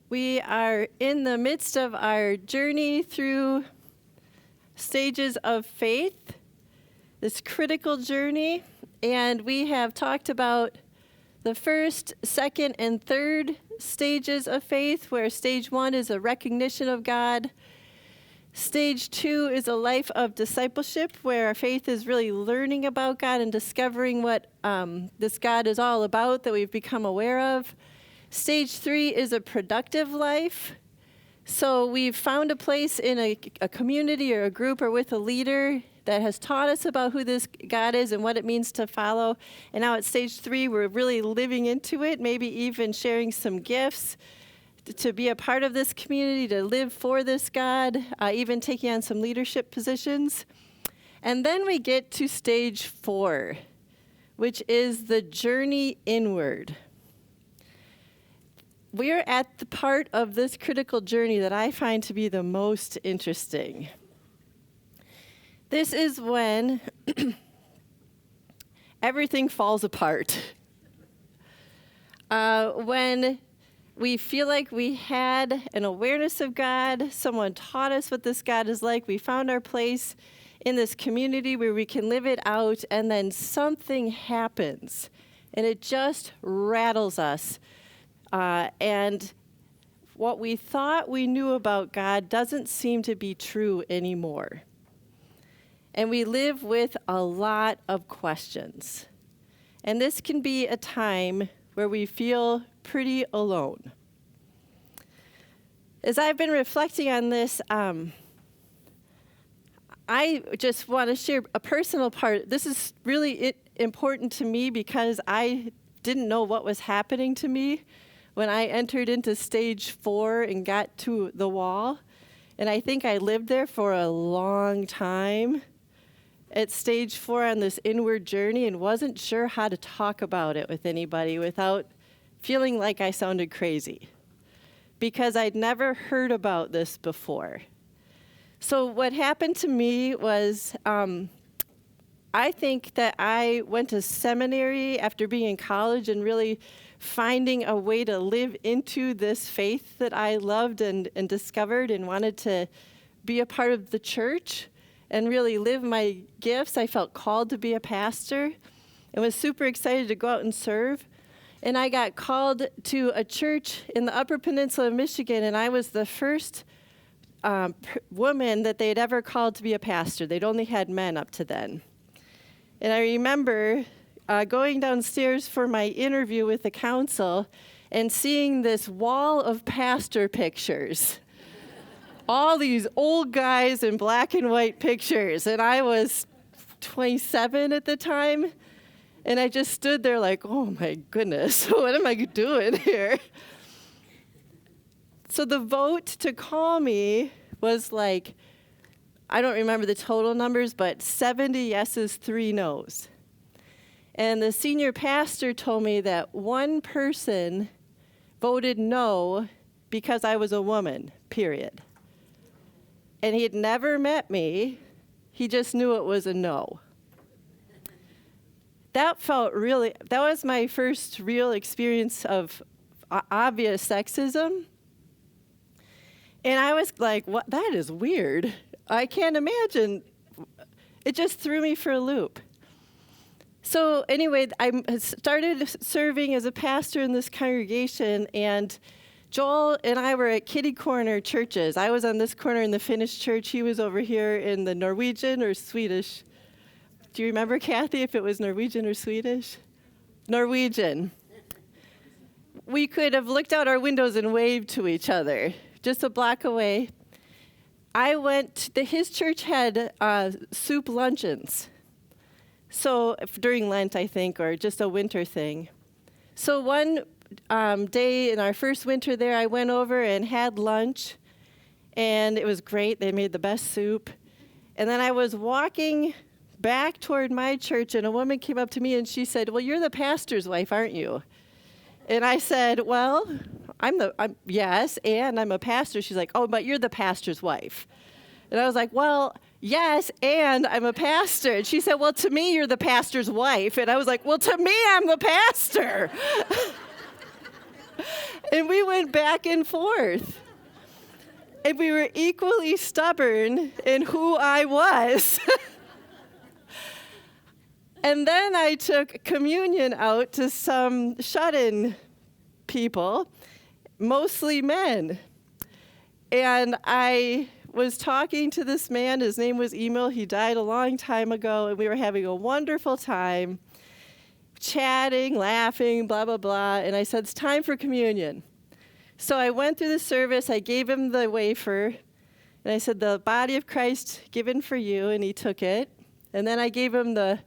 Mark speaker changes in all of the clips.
Speaker 1: We are in the midst of our journey through stages of faith, this critical journey, and we have talked about the first, second, and third stages of faith, where stage 1 is a recognition of God. Stage 2 is a life of discipleship, where our faith is really learning about God and discovering what this God is all about that we've become aware of. Stage 3 is a productive life. So we've found a place in a community or a group or with a leader that has taught us about who this God is and what it means to follow. And now at stage 3, we're really living into it, maybe even sharing some gifts to be a part of this community, to live for this God, even taking on some leadership positions. And then we get to stage 4, which is the journey inward. We're at the part of this critical journey that I find to be the most interesting. This is when everything falls apart. When we feel like we had an awareness of God, someone taught us what this God is like, we found our place in this community where we can live it out, and then something happens, and it just rattles us. And what we thought we knew about God doesn't seem to be true anymore. And we live with a lot of questions. And this can be a time where we feel pretty alone. As I've been reflecting on this, I just want to share a personal part. This is really important to me because I didn't know what was happening to me when I entered into stage 4 and got to the wall. And I think I lived there for a long time at stage 4 on this inward journey and wasn't sure how to talk about it with anybody without feeling like I sounded crazy, because I'd never heard about this before. So what happened to me was I think that I went to seminary after being in college and really finding a way to live into this faith that I loved and discovered and wanted to be a part of the church and really live my gifts. I felt called to be a pastor and was super excited to go out and serve. And I got called to a church in the Upper Peninsula of Michigan, and I was the first woman that they'd ever called to be a pastor. They'd only had men up to then. And I remember going downstairs for my interview with the council and seeing this wall of pastor pictures. All these old guys in black and white pictures. And I was 27 at the time. And I just stood there like, oh my goodness, what am I doing here? So the vote to call me was like, I don't remember the total numbers, but 70 yeses, 3 nos. And the senior pastor told me that one person voted no because I was a woman, period. And he had never met me. He just knew it was a no. That was my first real experience of obvious sexism. And I was like, what? That is weird. I can't imagine. It just threw me for a loop. So anyway, I started serving as a pastor in this congregation, and Joel and I were at kitty corner churches. I was on this corner in the Finnish church. He was over here in the Norwegian or Swedish. Do you remember, Kathy, if it was Norwegian or Swedish? Norwegian. We could have looked out our windows and waved to each other, just a block away. His church had soup luncheons. So during Lent, I think, or just a winter thing. So one day in our first winter there, I went over and had lunch, and it was great. They made the best soup. And then I was walking back toward my church, and a woman came up to me, and she said, well, you're the pastor's wife, aren't you? And I said, well, yes, and I'm a pastor. She's like, oh, but you're the pastor's wife. And I was like, well, yes, and I'm a pastor. And she said, well, to me, you're the pastor's wife. And I was like, well, to me, I'm the pastor. And we went back and forth. And we were equally stubborn in who I was. And then I took communion out to some shut-in people, mostly men. And I was talking to this man. His name was Emil. He died a long time ago, and we were having a wonderful time, chatting, laughing, blah, blah, blah. And I said, it's time for communion. So I went through the service. I gave him the wafer, and I said, the body of Christ given for you, and he took it. And then I gave him the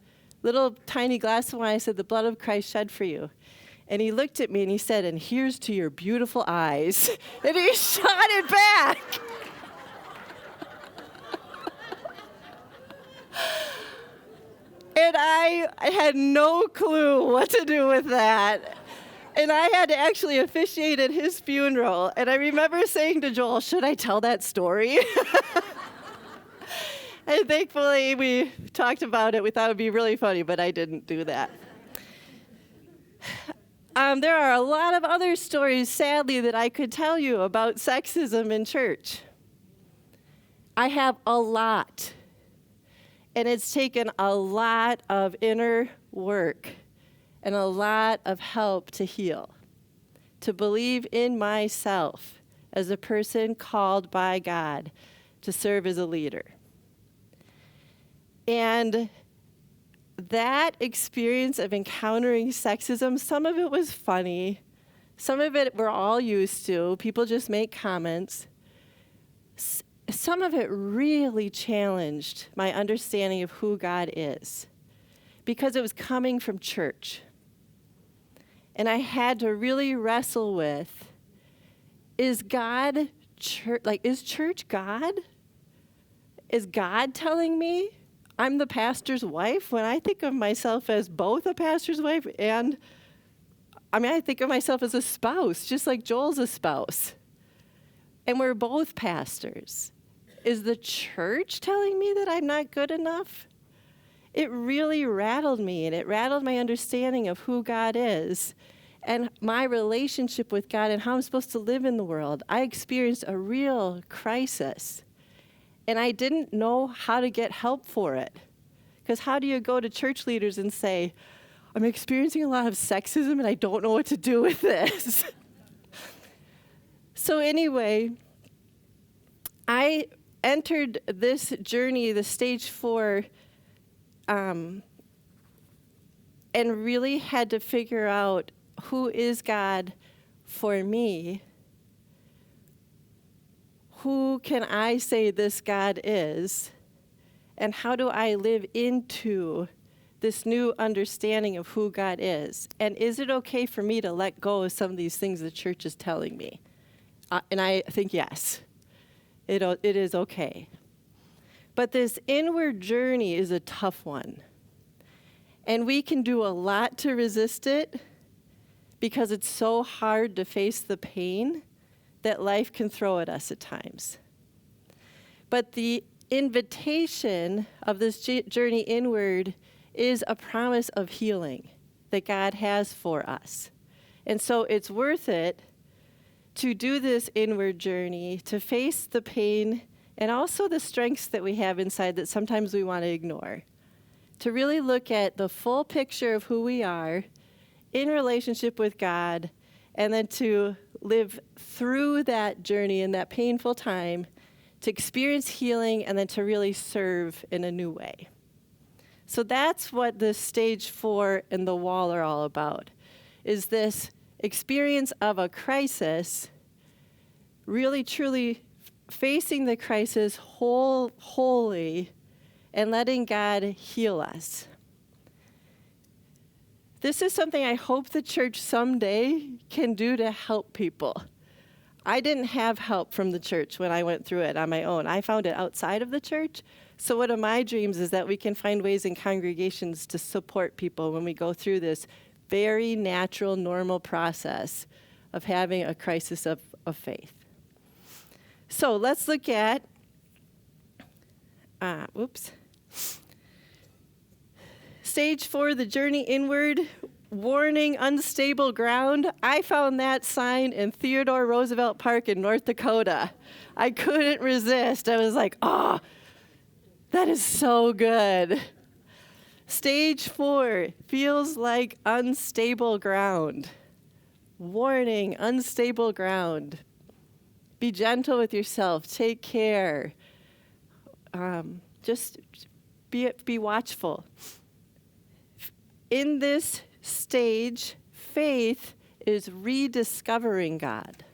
Speaker 1: little tiny glass of wine. I said, the blood of Christ shed for you. And he looked at me and he said, and here's to your beautiful eyes. And he shot it back. And I had no clue what to do with that. And I had to actually officiate at his funeral. And I remember saying to Joel, should I tell that story? And thankfully, we talked about it. We thought it would be really funny, but I didn't do that. There are a lot of other stories, sadly, that I could tell you about sexism in church. I have a lot. And it's taken a lot of inner work and a lot of help to heal, to believe in myself as a person called by God to serve as a leader. And that experience of encountering sexism, some of it was funny. Some of it we're all used to. People just make comments. Some of it really challenged my understanding of who God is because it was coming from church. And I had to really wrestle with, is God church? Like, is church God? Is God telling me I'm the pastor's wife when I think of myself as both a pastor's wife and, I think of myself as a spouse, just like Joel's a spouse. And we're both pastors. Is the church telling me that I'm not good enough? It really rattled me, and it rattled my understanding of who God is and my relationship with God and how I'm supposed to live in the world. I experienced a real crisis. And I didn't know how to get help for it. Because how do you go to church leaders and say, I'm experiencing a lot of sexism and I don't know what to do with this? So anyway, I entered this journey, the stage 4, and really had to figure out who is God for me. Who can I say this God is? And how do I live into this new understanding of who God is? And is it okay for me to let go of some of these things the church is telling me? And I think yes, it is okay. But this inward journey is a tough one. And we can do a lot to resist it because it's so hard to face the pain that life can throw at us at times. But the invitation of this journey inward is a promise of healing that God has for us. And so it's worth it to do this inward journey, to face the pain and also the strengths that we have inside that sometimes we want to ignore. To really look at the full picture of who we are in relationship with God, and then to live through that journey in that painful time, to experience healing, and then to really serve in a new way. So that's what the stage 4 and the wall are all about, is this experience of a crisis, really truly facing the crisis wholly and letting God heal us. This is something I hope the church someday can do to help people. I didn't have help from the church when I went through it on my own. I found it outside of the church. So one of my dreams is that we can find ways in congregations to support people when we go through this very natural, normal process of having a crisis of faith. So let's look at, Stage 4, the journey inward. warning, unstable ground. I found that sign in Theodore Roosevelt Park in North Dakota. I couldn't resist. I was like, oh, that is so good. Stage 4 feels like unstable ground. Warning, unstable ground. Be gentle with yourself. Take care. Just be watchful. In this stage, faith is rediscovering God.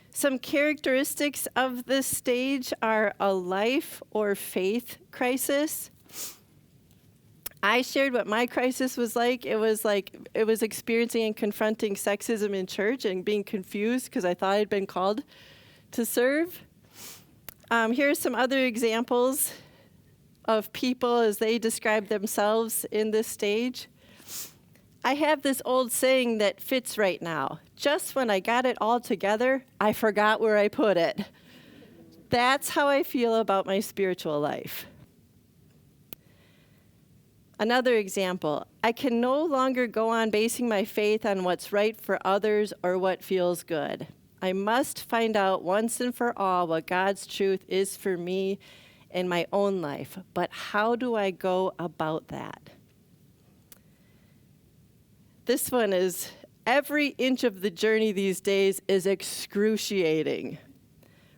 Speaker 1: Some characteristics of this stage are a life or faith crisis. I shared what my crisis was like. It was experiencing and confronting sexism in church and being confused because I thought I'd been called to serve. Here are some other examples of people as they describe themselves in this stage. I have this old saying that fits right now. Just when I got it all together, I forgot where I put it. That's how I feel about my spiritual life. Another example, I can no longer go on basing my faith on what's right for others or what feels good. I must find out once and for all what God's truth is for me in my own life. But how do I go about that? This one is, every inch of the journey these days is excruciating.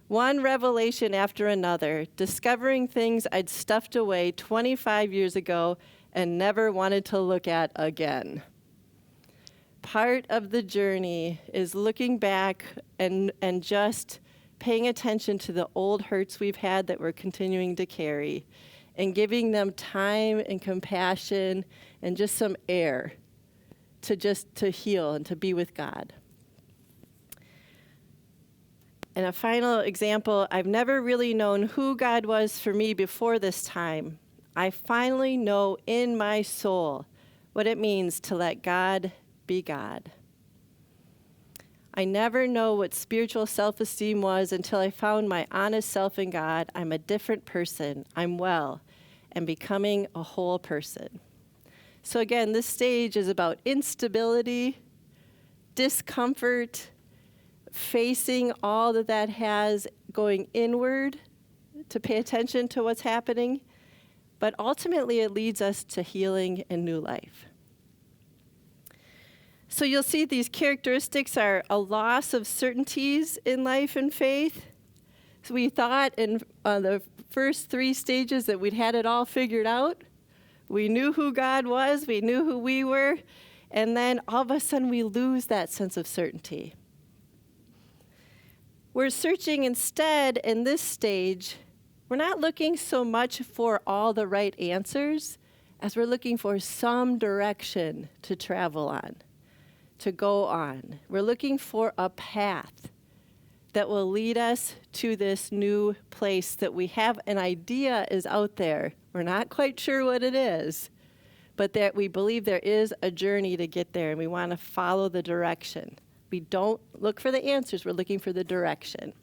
Speaker 1: One revelation after another, discovering things I'd stuffed away 25 years ago and never wanted to look at again. Part of the journey is looking back and just paying attention to the old hurts we've had that we're continuing to carry and giving them time and compassion and just some air to heal and to be with God. And a final example, I've never really known who God was for me before this time. I finally know in my soul what it means to let God be God. I never know what spiritual self-esteem was until I found my honest self in God. I'm a different person. I'm well and becoming a whole person. So again, this stage is about instability, discomfort, facing all that has, going inward to pay attention to what's happening. But ultimately, it leads us to healing and new life. So you'll see these characteristics are a loss of certainties in life and faith. So we thought in the first 3 stages that we'd had it all figured out. We knew who God was, we knew who we were, and then all of a sudden we lose that sense of certainty. We're searching instead in this stage. We're not looking so much for all the right answers as we're looking for some direction to travel on, to go on. We're looking for a path that will lead us to this new place that we have an idea is out there. We're not quite sure what it is, but that we believe there is a journey to get there and we want to follow the direction. We don't look for the answers, we're looking for the direction.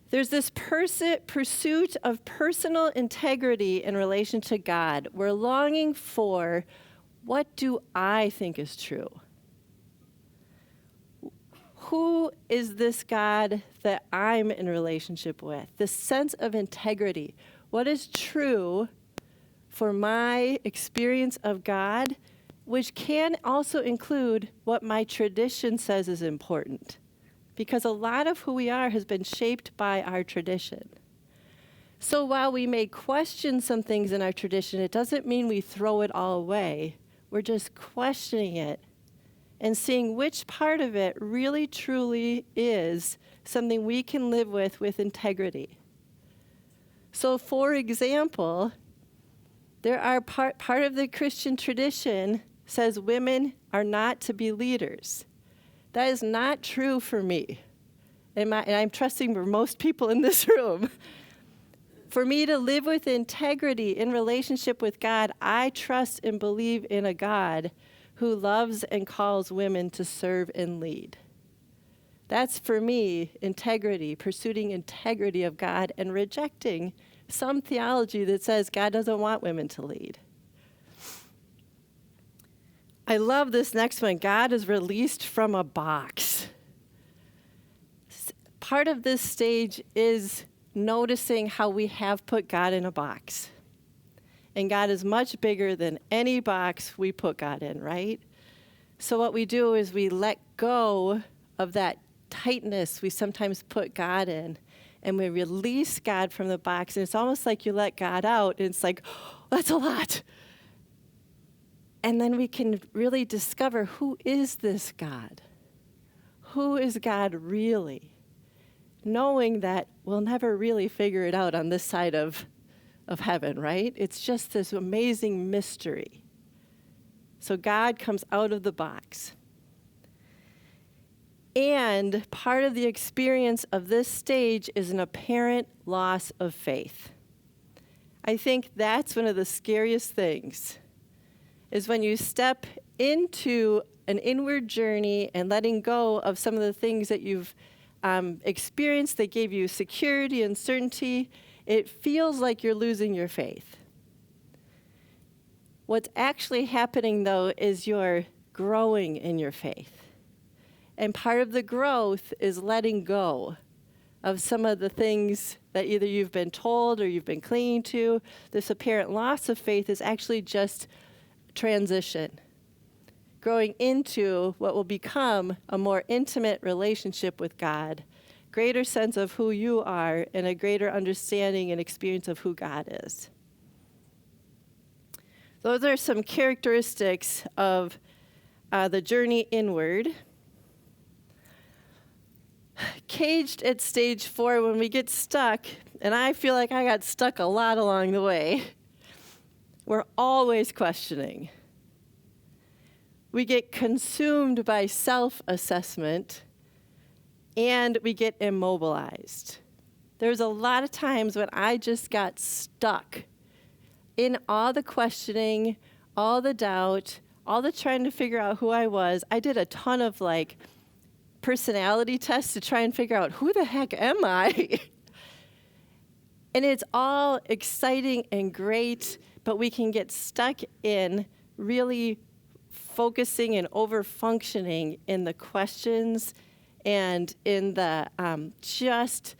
Speaker 1: There's this pursuit of personal integrity in relation to God. We're longing for, what do I think is true? Who is this God that I'm in relationship with? This sense of integrity. What is true for my experience of God, which can also include what my tradition says is important. Because a lot of who we are has been shaped by our tradition. So while we may question some things in our tradition, it doesn't mean we throw it all away. We're just questioning it and seeing which part of it really truly is something we can live with integrity. So for example, there are part of the Christian tradition says women are not to be leaders. That is not true for me. And I'm trusting for most people in this room. For me to live with integrity in relationship with God, I trust and believe in a God who loves and calls women to serve and lead. That's for me integrity, pursuing integrity of God and rejecting some theology that says God doesn't want women to lead. I love this next one. God is released from a box. Part of this stage is noticing how we have put God in a box. And God is much bigger than any box we put God in, right? So what we do is we let go of that tightness we sometimes put God in, and we release God from the box. And it's almost like you let God out, and it's like, oh, that's a lot. And then we can really discover, who is this God? Who is God really? Knowing that we'll never really figure it out on this side of heaven, right? It's just this amazing mystery. So God comes out of the box. And part of the experience of this stage is an apparent loss of faith. I think that's one of the scariest things, is when you step into an inward journey and letting go of some of the things that you've experienced that gave you security and certainty, it feels like you're losing your faith. What's actually happening, though, is you're growing in your faith. And part of the growth is letting go of some of the things that either you've been told or you've been clinging to. This apparent loss of faith is actually just transition, growing into what will become a more intimate relationship with God, greater sense of who you are, and a greater understanding and experience of who God is. Those are some characteristics of the journey inward. Caged at stage 4, when we get stuck, and I feel like I got stuck a lot along the way, we're always questioning. We get consumed by self-assessment, and we get immobilized. There's a lot of times when I just got stuck in all the questioning, all the doubt, all the trying to figure out who I was. I did a ton of personality tests to try and figure out, who the heck am I? And it's all exciting and great, but we can get stuck in really focusing and over-functioning in the questions and in the just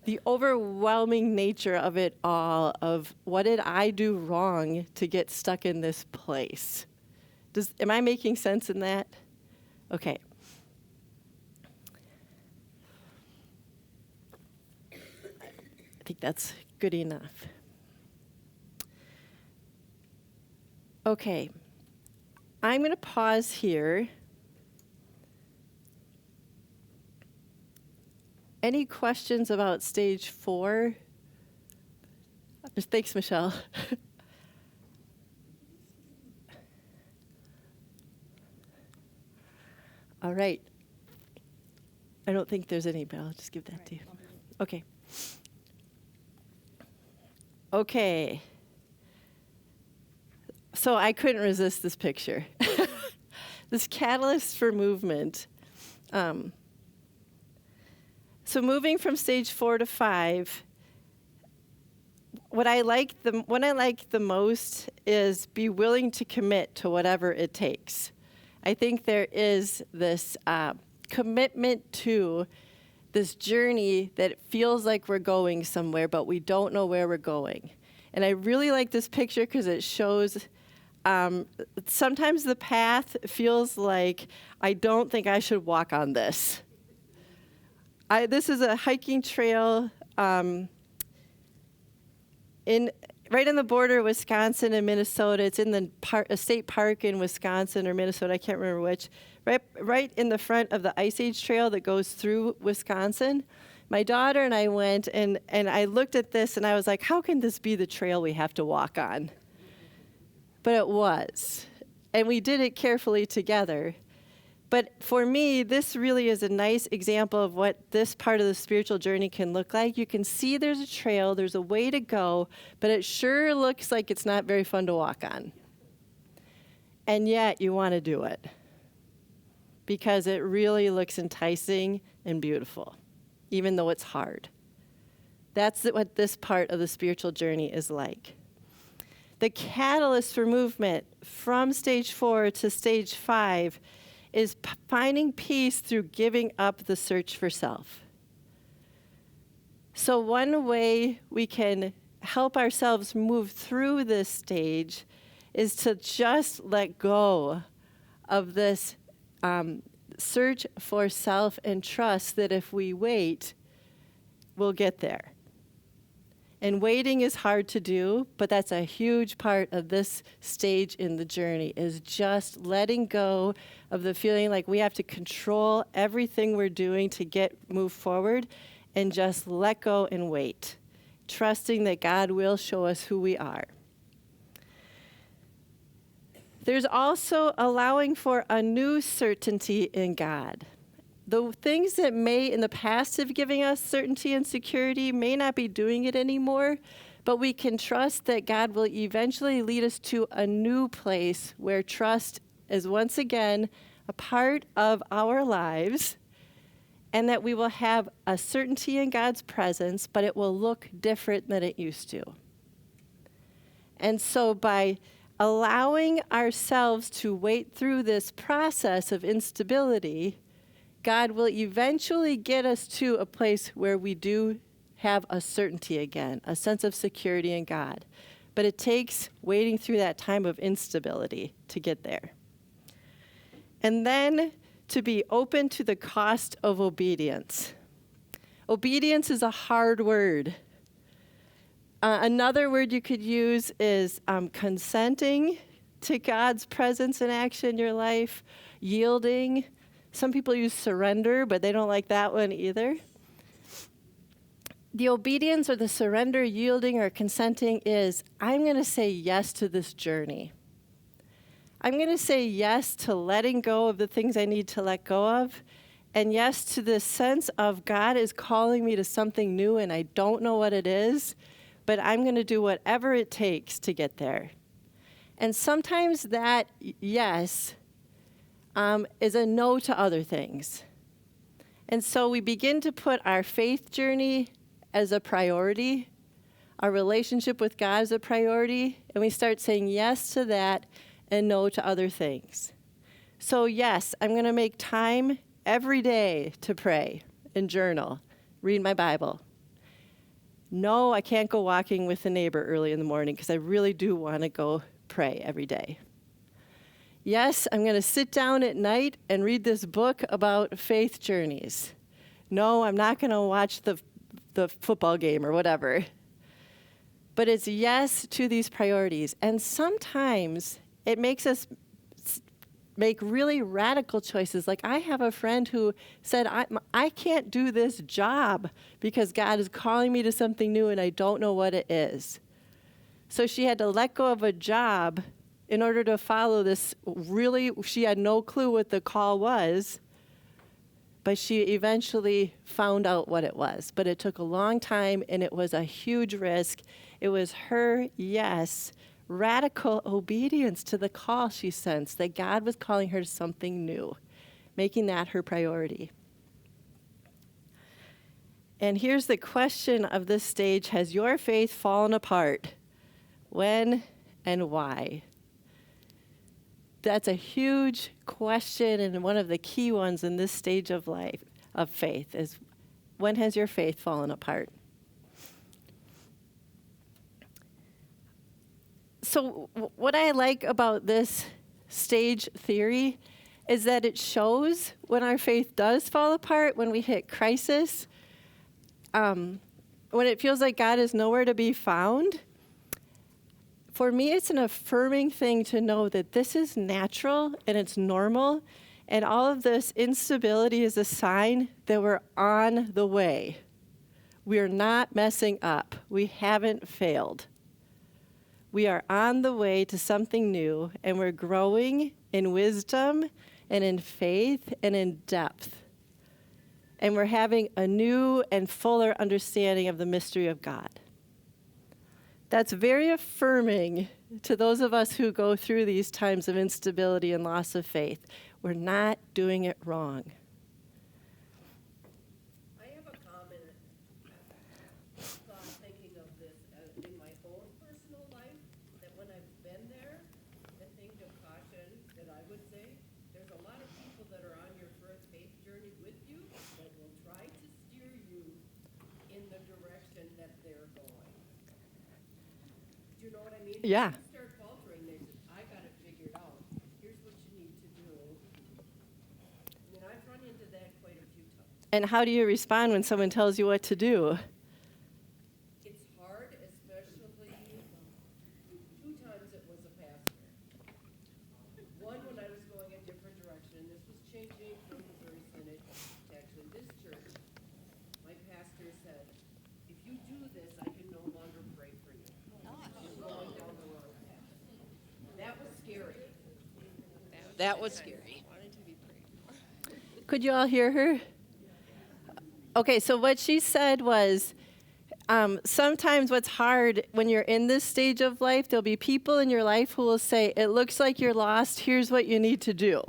Speaker 1: the overwhelming nature of it all, of what did I do wrong to get stuck in this place? Am I making sense in that? Okay. I think that's good enough. Okay. I'm going to pause here. Any questions about stage 4? Thanks, Michelle. All right. I don't think there's any, but I'll just give that to you. Okay. Okay. So I couldn't resist this picture. This catalyst for movement. So moving from stage 4 to 5, what I like the most is be willing to commit to whatever it takes. I think there is this commitment to this journey that feels like we're going somewhere, but we don't know where we're going. And I really like this picture because it shows sometimes the path feels like, I don't think I should walk on this. This is a hiking trail right on the border of Wisconsin and Minnesota. It's in a state park in Wisconsin or Minnesota, I can't remember which. Right in the front of the Ice Age Trail that goes through Wisconsin. My daughter and I went, and I looked at this, and I was like, how can this be the trail we have to walk on? But it was. And we did it carefully together. But for me, this really is a nice example of what this part of the spiritual journey can look like. You can see there's a trail, there's a way to go, but it sure looks like it's not very fun to walk on. And yet you want to do it because it really looks enticing and beautiful, even though it's hard. That's what this part of the spiritual journey is like. The catalyst for movement from stage 4 to stage 5 is finding peace through giving up the search for self. So one way we can help ourselves move through this stage is to just let go of this search for self and trust that if we wait, we'll get there. And waiting is hard to do, but that's a huge part of this stage in the journey, is just letting go of the feeling like we have to control everything we're doing to move forward, and just let go and wait, trusting that God will show us who we are. There's also allowing for a new certainty in God. The things that may in the past have given us certainty and security may not be doing it anymore, but we can trust that God will eventually lead us to a new place where trust is once again a part of our lives, and that we will have a certainty in God's presence, but it will look different than it used to. And so by allowing ourselves to wait through this process of instability, God will eventually get us to a place where we do have a certainty again, a sense of security in God. But it takes waiting through that time of instability to get there. And then to be open to the cost of obedience. Obedience is a hard word. Another word you could use is consenting to God's presence and action in your life, yielding. Some people use surrender, but they don't like that one either. The obedience or the surrender, yielding, or consenting is, I'm going to say yes to this journey. I'm going to say yes to letting go of the things I need to let go of, and yes to this sense of God is calling me to something new and I don't know what it is, but I'm going to do whatever it takes to get there. And sometimes that yes is a no to other things. And so we begin to put our faith journey as a priority, our relationship with God as a priority, and we start saying yes to that and no to other things. So yes, I'm going to make time every day to pray and journal, read my Bible. No, I can't go walking with a neighbor early in the morning because I really do want to go pray every day. Yes, I'm going to sit down at night and read this book about faith journeys. No, I'm not going to watch the football game or whatever. But it's yes to these priorities. And sometimes it makes us make really radical choices. Like I have a friend who said, I can't do this job because God is calling me to something new and I don't know what it is. So she had to let go of a job in order to follow this she had no clue what the call was, but she eventually found out what it was. But it took a long time and it was a huge risk. It was her yes, radical obedience to the call she sensed that God was calling her to something new, making that her priority. And here's the question of this stage: has your faith fallen apart? When and why? That's a huge question, and one of the key ones in this stage of life, of faith, is when has your faith fallen apart? So what I like about this stage theory is that it shows when our faith does fall apart, when we hit crisis, when it feels like God is nowhere to be found. For me, it's an affirming thing to know that this is natural and it's normal, and all of this instability is a sign that we're on the way. We are not messing up. We haven't failed. We are on the way to something new, and we're growing in wisdom and in faith and in depth. And we're having a new and fuller understanding of the mystery of God. That's very affirming to those of us who go through these times of instability and loss of faith. We're not doing it wrong.
Speaker 2: I have a comment, thinking of this in my own personal life, that when I mean?
Speaker 1: Yeah.
Speaker 2: When you start faltering, they said, I got it figured out. Here's what you need to do. I mean, I've run into that quite a few times.
Speaker 1: And how do you respond when someone tells you what to do?
Speaker 2: It's hard, especially, 2 times it was a pastor. One when I was going a different direction. This was changing from Missouri Synod to actually this church. My pastor said, if you do this, I can no longer pray for you. You're going down the wrong path. That was scary. That was scary.
Speaker 1: Could you all hear her? Okay, so what she said was, sometimes what's hard when you're in this stage of life, there'll be people in your life who will say, it looks like you're lost, here's what you need to do.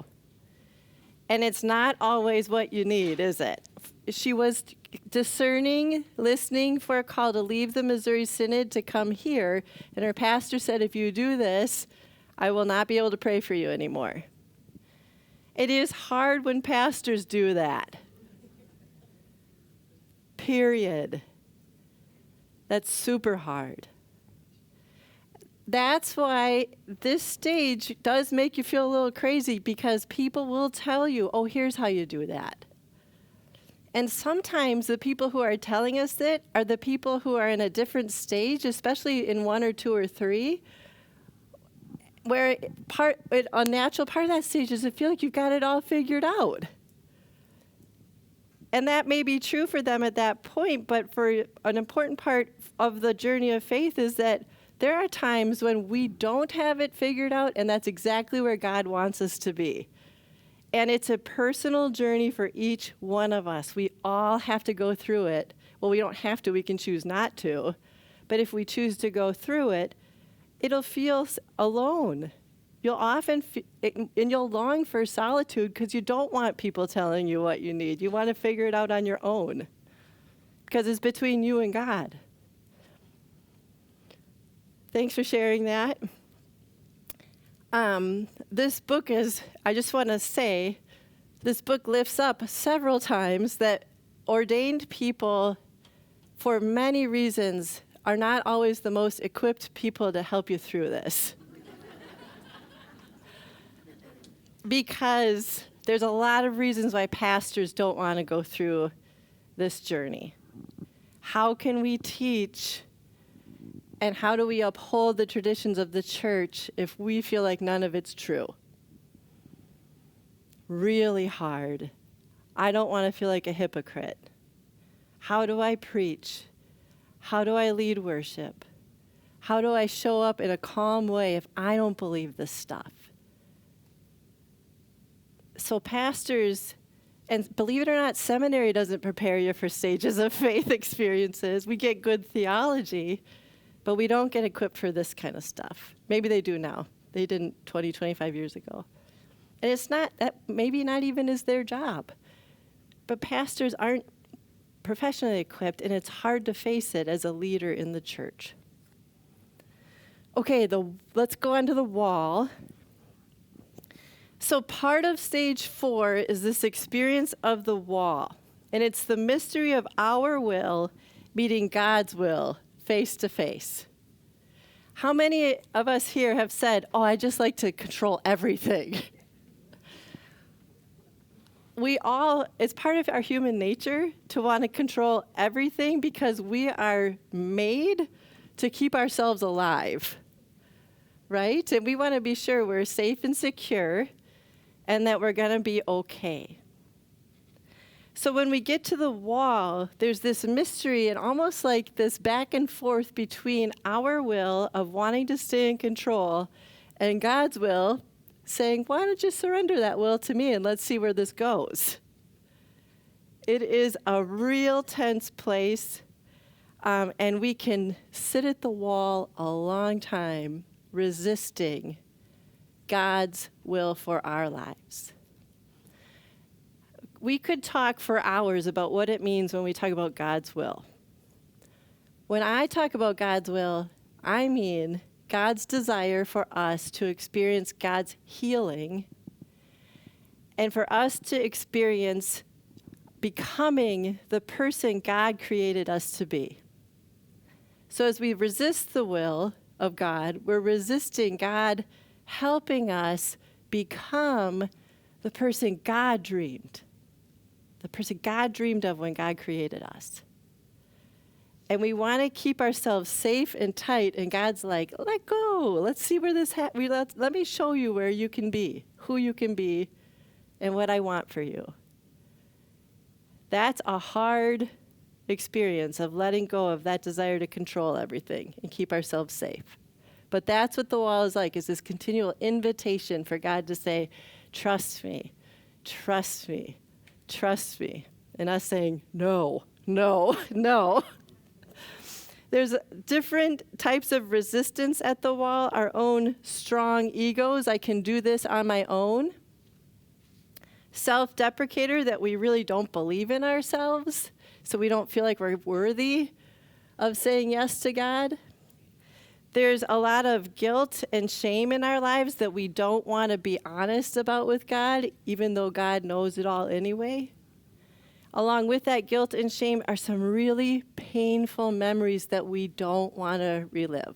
Speaker 1: And it's not always what you need, is it? She was discerning, listening for a call to leave the Missouri Synod to come here, and her pastor said, if you do this, I will not be able to pray for you anymore. It is hard when pastors do that. Period. That's super hard. That's why this stage does make you feel a little crazy, because people will tell you, oh, here's how you do that. And sometimes the people who are telling us that are the people who are in a different stage, especially in 1 or 2 or 3, where a natural part of that stage is to feel like you've got it all figured out. And that may be true for them at that point, but for an important part of the journey of faith is that there are times when we don't have it figured out, and that's exactly where God wants us to be. And it's a personal journey for each one of us. We all have to go through it. Well, we don't have to, we can choose not to. But if we choose to go through it, it'll feel alone. You'll often, and you'll long for solitude because you don't want people telling you what you need. You want to figure it out on your own because it's between you and God. Thanks for sharing that. This book is, I just want to say, this book lifts up several times that ordained people, for many reasons, are not always the most equipped people to help you through this. Because there's a lot of reasons why pastors don't want to go through this journey. How can we teach and how do we uphold the traditions of the church if we feel like none of it's true? Really hard. I don't want to feel like a hypocrite. How do I preach? How do I lead worship? How do I show up in a calm way if I don't believe this stuff? So pastors, and believe it or not, seminary doesn't prepare you for stages of faith experiences. We get good theology, but we don't get equipped for this kind of stuff. Maybe they do now. They didn't 20, 25 years ago. And it's not, that maybe not even is their job. But pastors aren't professionally equipped, and it's hard to face it as a leader in the church. Okay, let's go onto the wall. So part of stage 4 is this experience of the wall. And it's the mystery of our will meeting God's will face to face. How many of us here have said, oh, I just like to control everything? We all, it's part of our human nature to want to control everything because we are made to keep ourselves alive, right? And we want to be sure we're safe and secure and that we're going to be okay. So when we get to the wall, there's this mystery and almost like this back and forth between our will of wanting to stay in control and God's will saying, why don't you surrender that will to me and let's see where this goes. It is a real tense place, and we can sit at the wall a long time resisting God's will for our lives. We could talk for hours about what it means when we talk about God's will. When I talk about God's will, I mean God's desire for us to experience God's healing and for us to experience becoming the person God created us to be. So as we resist the will of God. We're resisting God helping us become the person God dreamed. The person God dreamed of when God created us. And we want to keep ourselves safe and tight, and God's like, let go. Let's see where this let me show you where you can be, who you can be, and what I want for you. That's a hard experience of letting go of that desire to control everything and keep ourselves safe. But that's what the wall is like, is this continual invitation for God to say, trust me, trust me, trust me. And us saying, no, no, no. There's different types of resistance at the wall, our own strong egos. I can do this on my own. Self-deprecator, that we really don't believe in ourselves, so we don't feel like we're worthy of saying yes to God. There's a lot of guilt and shame in our lives that we don't want to be honest about with God, even though God knows it all anyway. Along with that guilt and shame are some really painful memories that we don't want to relive.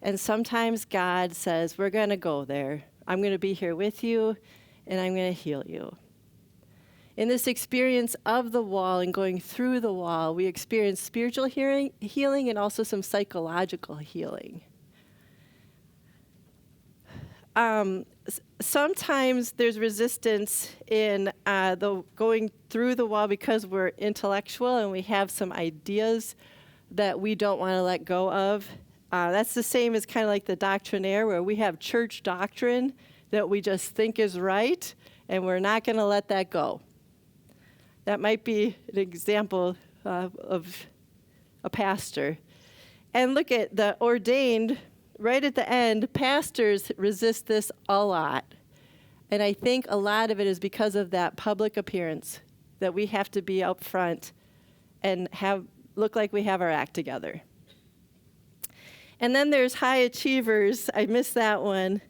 Speaker 1: And sometimes God says, we're going to go there. I'm going to be here with you, and I'm going to heal you. In this experience of the wall and going through the wall, we experience spiritual healing and also some psychological healing. Sometimes there's resistance in the going through the wall because we're intellectual and we have some ideas that we don't want to let go of. That's the same as kind of like the doctrinaire, where we have church doctrine that we just think is right, and we're not going to let that go. That might be an example of a pastor. And look at the ordained. Right at the end, pastors resist this a lot. And I think a lot of it is because of that public appearance, that we have to be up front and look like we have our act together. And then there's high achievers. I missed that one.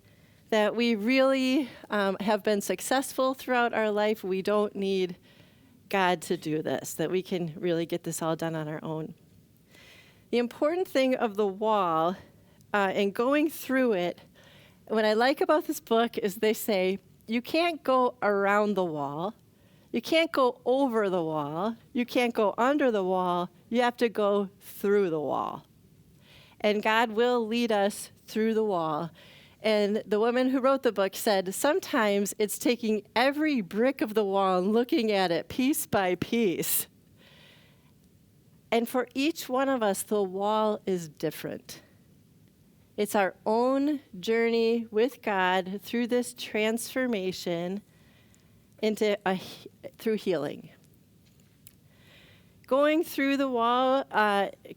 Speaker 1: That we really have been successful throughout our life. We don't need God to do this, that we can really get this all done on our own. The important thing of the wall and going through it, what I like about this book is they say, you can't go around the wall, you can't go over the wall, you can't go under the wall, you have to go through the wall. And God will lead us through the wall. And the woman who wrote the book said, sometimes it's taking every brick of the wall and looking at it piece by piece. And for each one of us, the wall is different. It's our own journey with God through this transformation through healing. Going through the wall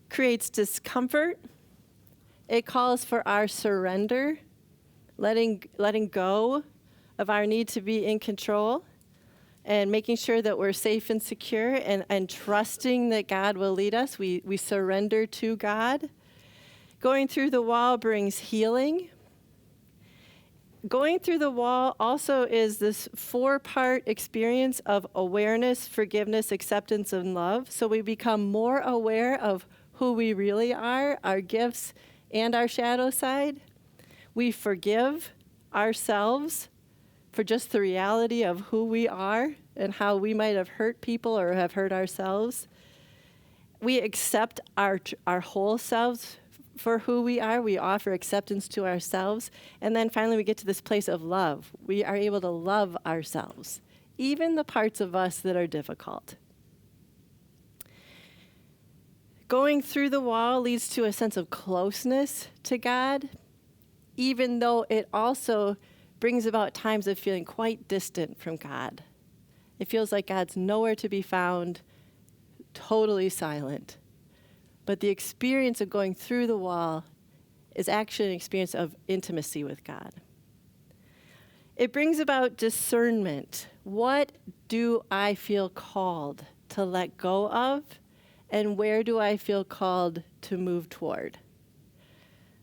Speaker 1: creates discomfort. It calls for our surrender, letting go of our need to be in control, and making sure that we're safe and secure, and trusting that God will lead us. We surrender to God. Going through the wall brings healing. Going through the wall also is this 4-part experience of awareness, forgiveness, acceptance, and love. So we become more aware of who we really are, our gifts, and our shadow side. We forgive ourselves for just the reality of who we are and how we might have hurt people or have hurt ourselves. We accept our whole selves for who we are. We offer acceptance to ourselves. And then finally we get to this place of love. We are able to love ourselves, even the parts of us that are difficult. Going through the wall leads to a sense of closeness to God, even though it also brings about times of feeling quite distant from God. It feels like God's nowhere to be found, totally silent. But the experience of going through the wall is actually an experience of intimacy with God. It brings about discernment. What do I feel called to let go of? And where do I feel called to move toward?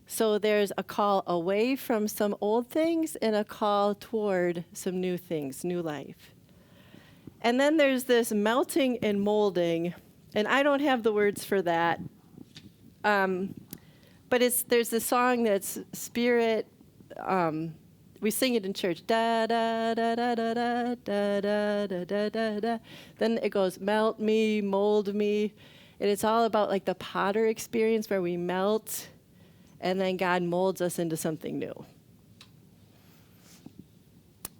Speaker 1: So there's a call away from some old things and a call toward some new things, new life. And then there's this melting and molding, and I don't have the words for that. But there's this song that's Spirit. We sing it in church. Da da da da da da da da da da da da. Then it goes, melt me, mold me, and it's all about like the potter experience where we melt, and then God molds us into something new.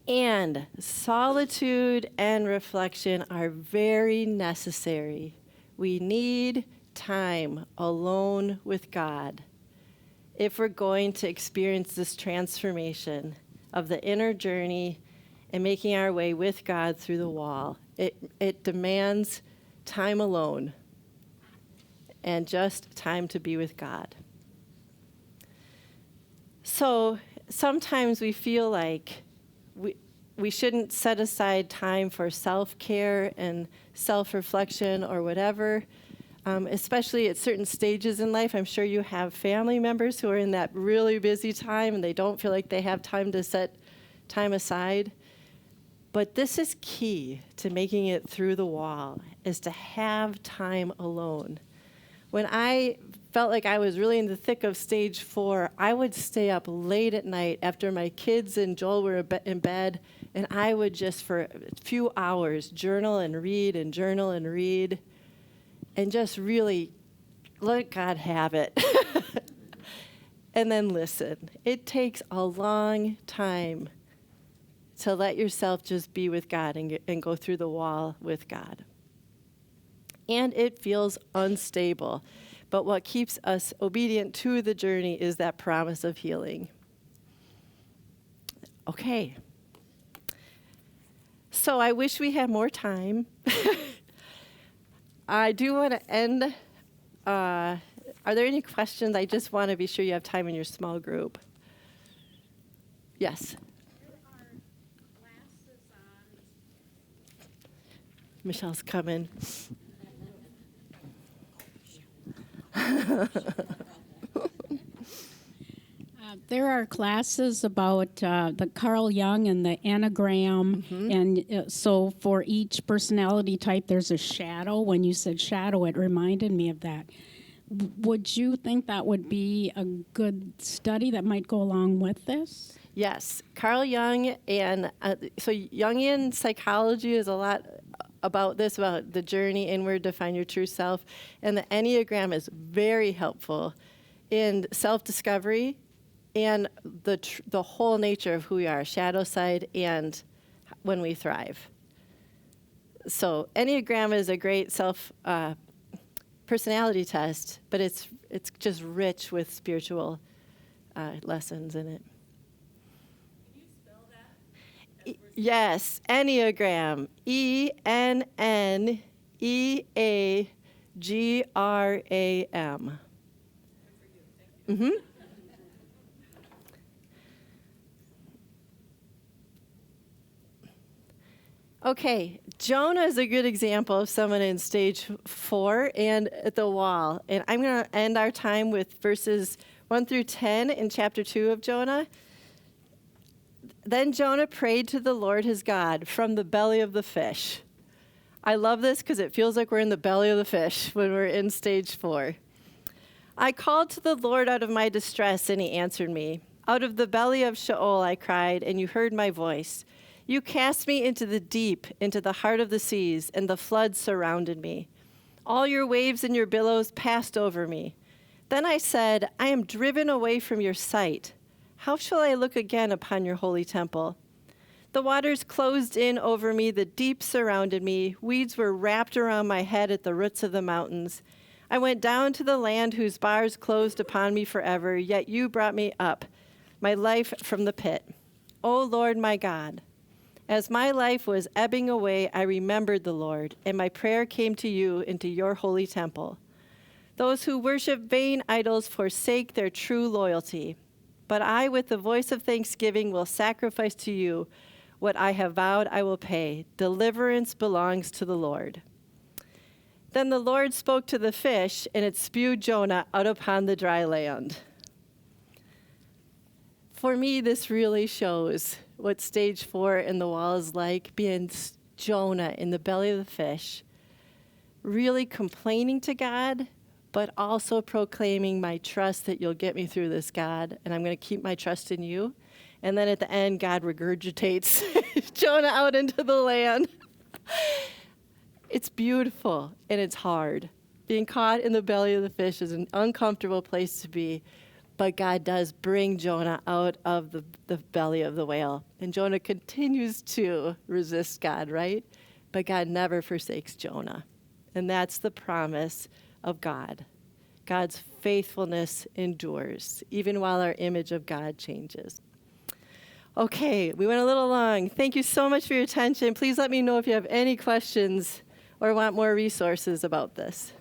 Speaker 1: And solitude and reflection are very necessary. We need time alone with God if we're going to experience this transformation of the inner journey and making our way with God through the wall. It demands time alone and just time to be with God. So sometimes we feel like we shouldn't set aside time for self-care and self-reflection or whatever, especially at certain stages in life. I'm sure you have family members who are in that really busy time and they don't feel like they have time to set time aside. But this is key to making it through the wall, is to have time alone. When I felt like I was really in the thick of stage 4, I would stay up late at night after my kids and Joel were in bed, and I would just for a few hours journal and read and journal and read and just really let God have it. And then listen. It takes a long time to let yourself just be with God and go through the wall with God. And it feels unstable. But what keeps us obedient to the journey is that promise of healing. Okay. So I wish we had more time. I do want to end. Are there any questions? I just want to be sure you have time in your small group. Yes.
Speaker 3: There are classes on.
Speaker 1: Michelle's coming.
Speaker 3: There are classes about the Carl Jung and the Enneagram, and so for each personality type, there's a shadow. When you said shadow, it reminded me of that. Would you think that would be a good study that might go along with this?
Speaker 1: Yes, Carl Jung, and so Jungian psychology is a lot about this, about the journey inward to find your true self, and the Enneagram is very helpful in self-discovery and the whole nature of who we are, shadow side, and when we thrive. So Enneagram is a great personality test, but it's just rich with spiritual lessons in it.
Speaker 2: Can you spell that?
Speaker 1: Yes, Enneagram, ENNEAGRAM. Mm-hmm. Okay, Jonah is a good example of someone in stage 4 and at the wall. And I'm going to end our time with verses 1 through 10 in chapter 2 of Jonah. Then Jonah prayed to the Lord his God from the belly of the fish. I love this because it feels like we're in the belly of the fish when we're in stage 4. I called to the Lord out of my distress, and he answered me. Out of the belly of Sheol I cried, and you heard my voice. You cast me into the deep, into the heart of the seas, and the floods surrounded me. All your waves and your billows passed over me. Then I said, I am driven away from your sight. How shall I look again upon your holy temple? The waters closed in over me, the deep surrounded me, weeds were wrapped around my head at the roots of the mountains. I went down to the land whose bars closed upon me forever, yet you brought me up, my life from the pit. O Lord my God, as my life was ebbing away, I remembered the Lord, and my prayer came to you into your holy temple. Those who worship vain idols forsake their true loyalty. But I, with the voice of thanksgiving, will sacrifice to you what I have vowed I will pay. Deliverance belongs to the Lord. Then the Lord spoke to the fish, and it spewed Jonah out upon the dry land. For me, this really shows what stage 4 in the wall is like, being Jonah in the belly of the fish, really complaining to God, but also proclaiming my trust that you'll get me through this, God, and I'm going to keep my trust in you. And then at the end, God regurgitates Jonah out into the land. It's beautiful, and it's hard. Being caught in the belly of the fish is an uncomfortable place to be, but God does bring Jonah out of the belly of the whale. And Jonah continues to resist God, right? But God never forsakes Jonah. And that's the promise of God. God's faithfulness endures, even while our image of God changes. Okay, we went a little long. Thank you so much for your attention. Please let me know if you have any questions or want more resources about this.